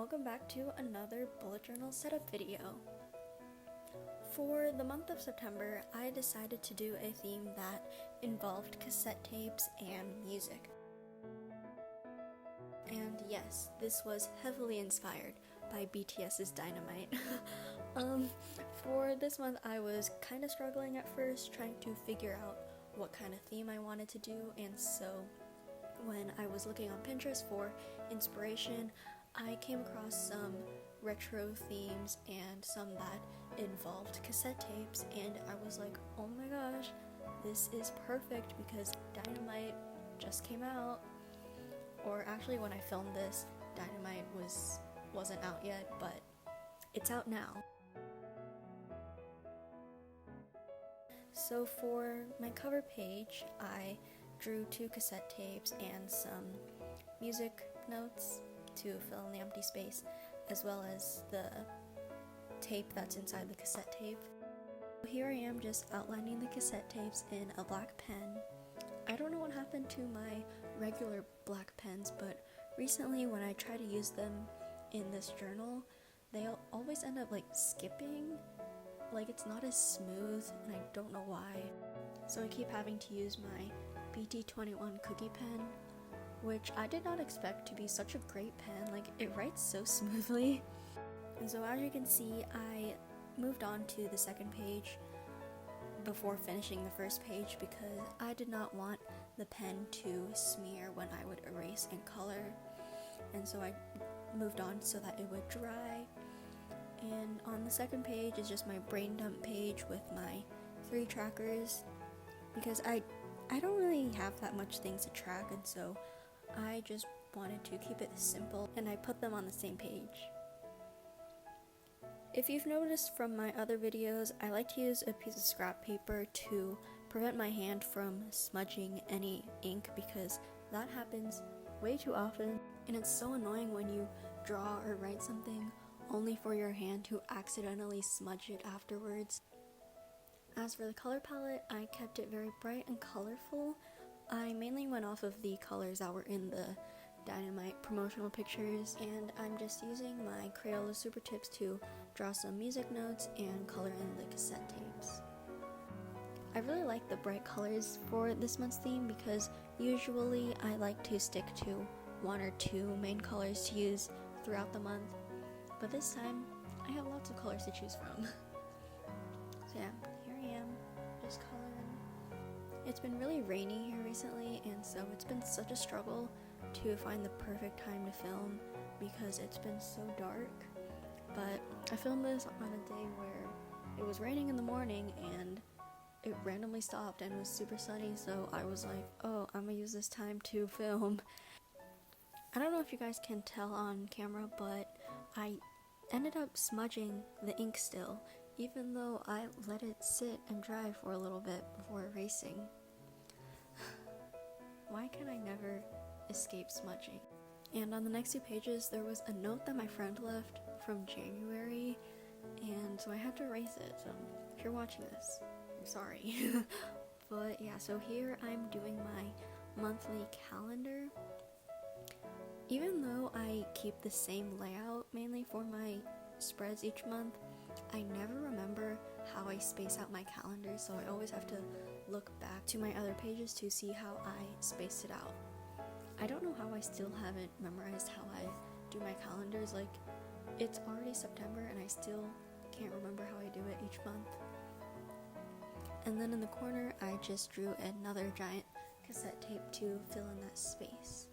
welcome back to another bullet journal setup video. For the month of September, I decided to do a theme that involved cassette tapes and music. And yes, this was heavily inspired by BTS's Dynamite. For this month, I was kind of struggling at first, trying to figure out what kind of theme I wanted to do, and so when I was looking on Pinterest for inspiration, I came across some retro themes and some that involved cassette tapes, and I was like, oh my gosh, this is perfect because Dynamite just came out. Or actually, when I filmed this, Dynamite wasn't out yet, but it's out now. So for my cover page, I drew 2 cassette tapes and some music notes to fill in the empty space, as well as the tape that's inside the cassette tape. Here I am just outlining the cassette tapes in a black pen. I don't know what happened to my regular black pens, but recently when I try to use them in this journal, they always end up like skipping. Like it's not as smooth, and I don't know why. So I keep having to use my BT21 cookie pen, which I did not expect to be such a great pen. Like it writes so smoothly. And so as you can see, I moved on to the second page before finishing the first page because I did not want the pen to smear when I would erase and color. And so I moved on so that it would dry. And on the second page is just my brain dump page with my 3 trackers, because I don't really have that much things to track, and so I just wanted to keep it simple, and I put them on the same page. If you've noticed from my other videos, I like to use a piece of scrap paper to prevent my hand from smudging any ink, because that happens way too often, and it's so annoying when you draw or write something only for your hand to accidentally smudge it afterwards. As for the color palette, I kept it very bright and colorful. I mainly went off of the colors that were in the Dynamite promotional pictures, and I'm just using my Crayola Super Tips to draw some music notes and color in the cassette tapes. I really like the bright colors for this month's theme because usually I like to stick to 1 or 2 main colors to use throughout the month, but this time I have lots of colors to choose from. So yeah, here I am, just coloring. It's been really rainy here recently, and so it's been such a struggle to find the perfect time to film because it's been so dark. But I filmed this on a day where it was raining in the morning and it randomly stopped and it was super sunny, so I was like, oh, I'm gonna use this time to film. I don't know if you guys can tell on camera, but I ended up smudging the ink still, even though I let it sit and dry for a little bit before erasing. Why can I never escape smudging? And on the next 2 pages, there was a note that my friend left from January, and so I had to erase it. So if you're watching this, I'm sorry. But yeah, so here I'm doing my monthly calendar. Even though I keep the same layout mainly for my spreads each month, I never remember how I space out my calendar, so I always have to look back to my other pages to see how I spaced it out. I don't know how I still haven't memorized how I do my calendars. Like, it's already September and I still can't remember how I do it each month. And then in the corner, I just drew another giant cassette tape to fill in that space.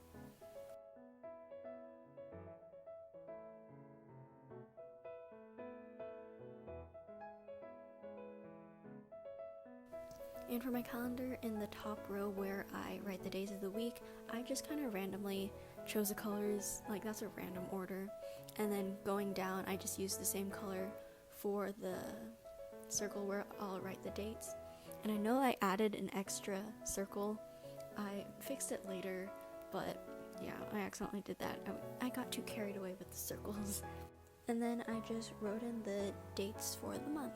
And for my calendar, in the top row where I write the days of the week, I just kind of randomly chose the colors, like that's a random order. And then going down, I just used the same color for the circle where I'll write the dates. And I know I added an extra circle. I fixed it later, but yeah, I accidentally did that. I got too carried away with the circles. And then I just wrote in the dates for the month.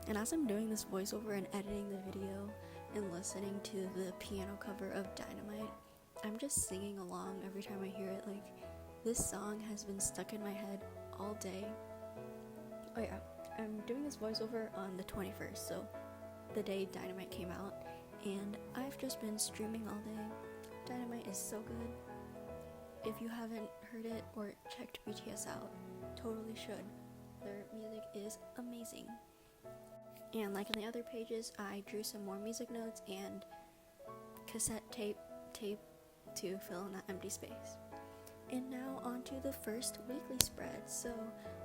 And as I'm doing this voiceover and editing the video and listening to the piano cover of Dynamite, I'm I'm just singing along every time I hear it. Like, this song has been stuck in my head all day. Oh yeah, I'm doing this voiceover on the 21st, so the day Dynamite came out, and I've just been streaming all day. Dynamite is so good. If you haven't heard it or checked BTS out, totally should. Their music is amazing. And like in the other pages, I drew some more music notes and cassette tape to fill in that empty space. And now on to the first weekly spread. So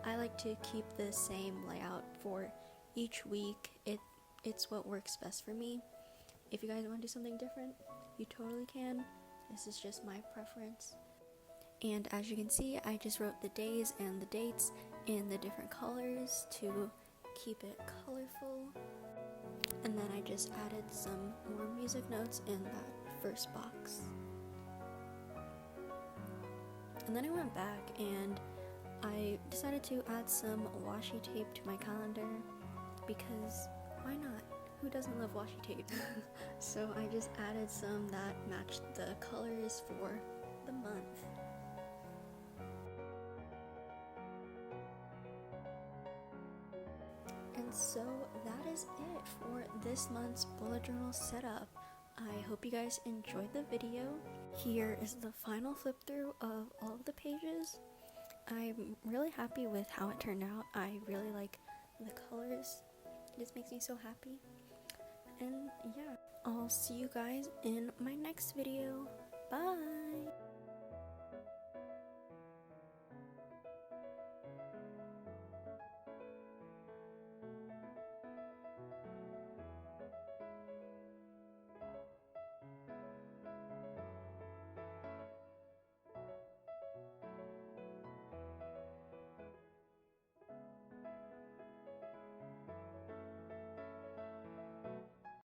I like to keep the same layout for each week. It's what works best for me. If you guys want to do something different, you totally can. This is just my preference. And as you can see, I just wrote the days and the dates in the different colors to keep it colorful. And then I just added some more music notes in that first box. And then I went back and I decided to add some washi tape to my calendar because why not? Who doesn't love washi tape? So I just added some that matched the colors for the month. And so that is it for this month's bullet journal setup. I hope you guys enjoyed the video. Here is the final flip through of all of the pages. I'm really happy with how it turned out. I really like the colors. It just makes me so happy. And yeah, I'll see you guys in my next video. Bye!